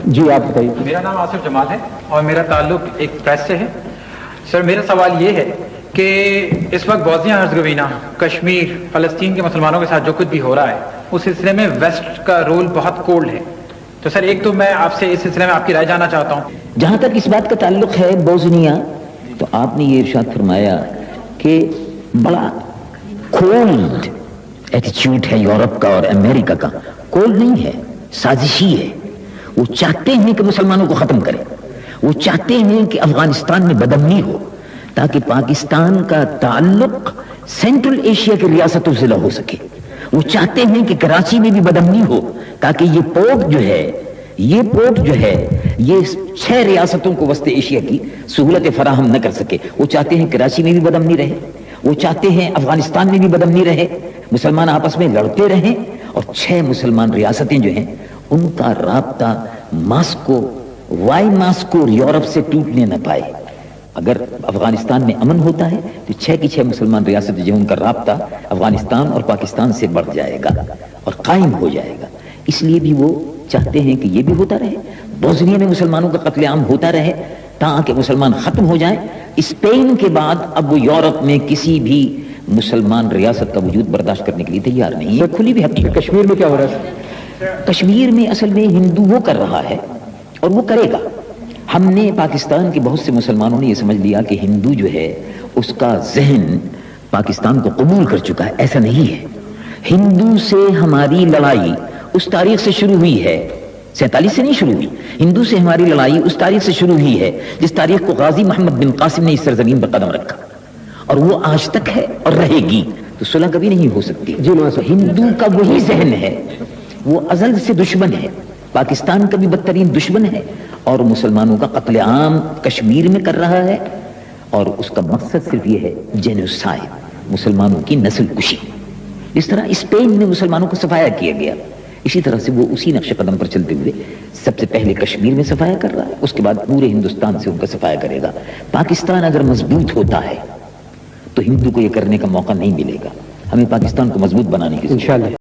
جی آپ بتائیے. میرا نام آصف جمال ہے اور میرا تعلق ایک پریس سے ہے. سر میرا سوال یہ ہے کہ اس وقت بوسنیا ہرزگوینہ، کشمیر، فلسطین کے مسلمانوں کے ساتھ جو کچھ بھی ہو رہا ہے اس سلسلے میں ویسٹ کا رول بہت کولڈ ہے. تو سر ایک تو میں آپ سے اس سلسلے میں آپ کی رائے جاننا چاہتا ہوں. جہاں تک اس بات کا تعلق ہے بوسنیا، تو آپ نے یہ ارشاد فرمایا کہ بڑا کولڈ ایٹیچیوڈ ہے یورپ کا اور امریکہ کا. کولڈ نہیں ہے، سازشی ہے. وہ چاہتے ہیں کہ مسلمانوں کو ختم کریں. وہ چاہتے ہیں کہ افغانستان میں بدامنی ہو تاکہ پاکستان کا تعلق سینٹرل ایشیا کی ریاستوں سے نہ ہو سکے. وہ چاہتے ہیں کہ کراچی میں بھی بدامنی ہو تاکہ یہ پورٹ جو ہے یہ 6 ریاستوں کو وسط ایشیا کی سہولت فراہم نہ کر سکے. وہ چاہتے ہیں کراچی میں بھی بدامنی رہے. وہ چاہتے ہیں افغانستان میں بھی بدامنی رہے، مسلمان آپس میں لڑتے رہیں اور 6 مسلمان ریاستیں جو ہیں ان کا رابطہ ماسکو اور یورپ سے ٹوٹنے نہ پائے. اگر افغانستان میں امن ہوتا ہے تو 6 کی 6 مسلمان ریاستیں جو ہیں ان کا رابطہ افغانستان اور پاکستان سے بڑھ جائے گا اور قائم ہو جائے گا. اس لیے بھی وہ چاہتے ہیں کہ یہ بھی ہوتا رہے، بوسنیا میں مسلمانوں کا قتل عام ہوتا رہے تاکہ مسلمان ختم ہو جائیں. اسپین کے بعد اب وہ یورپ میں کسی بھی مسلمان ریاست کا وجود برداشت کرنے کے لیے تیار نہیں ہے. کھلی بھی حقیقت. کشمیر میں کیا ہو رہا ہے؟ کشمیر میں اصل میں ہندو وہ کر رہا ہے اور وہ کرے گا. ہم نے پاکستان کے بہت سے مسلمانوں نے یہ سمجھ لیا کہ ہندو جو ہے اس کا ذہن پاکستان کو قبول کر چکا ہے. ایسا نہیں ہے. ہندو سے ہماری لڑائی اس تاریخ سے شروع ہوئی ہے، 47 سے نہیں شروع ہوئی. ہندو سے ہماری لڑائی اس تاریخ سے شروع ہوئی ہے جس تاریخ کو غازی محمد بن قاسم نے اس سرزمین پر قدم رکھا، اور وہ آج تک ہے اور رہے گی. تو صلح کبھی نہیں ہو سکتی. ہندو کا وہی ذہن ہے، وہ ازل سے دشمن ہے، پاکستان کا بھی بدترین دشمن ہے اور مسلمانوں کا قتل عام کشمیر میں کر رہا ہے اور اس کا مقصد صرف یہ ہے جینوسائڈ، مسلمانوں کی نسل کشی. اس طرح اسپین میں مسلمانوں کو صفایا کیا گیا، اسی طرح سے وہ اسی نقش قدم پر چلتے ہوئے سب سے پہلے کشمیر میں صفایا کر رہا ہے، اس کے بعد پورے ہندوستان سے ان کا صفایا کرے گا. پاکستان اگر مضبوط ہوتا ہے تو ہندو کو یہ کرنے کا موقع نہیں ملے گا. ہمیں پاکستان کو مضبوط بنانے کی ضرورت ہے.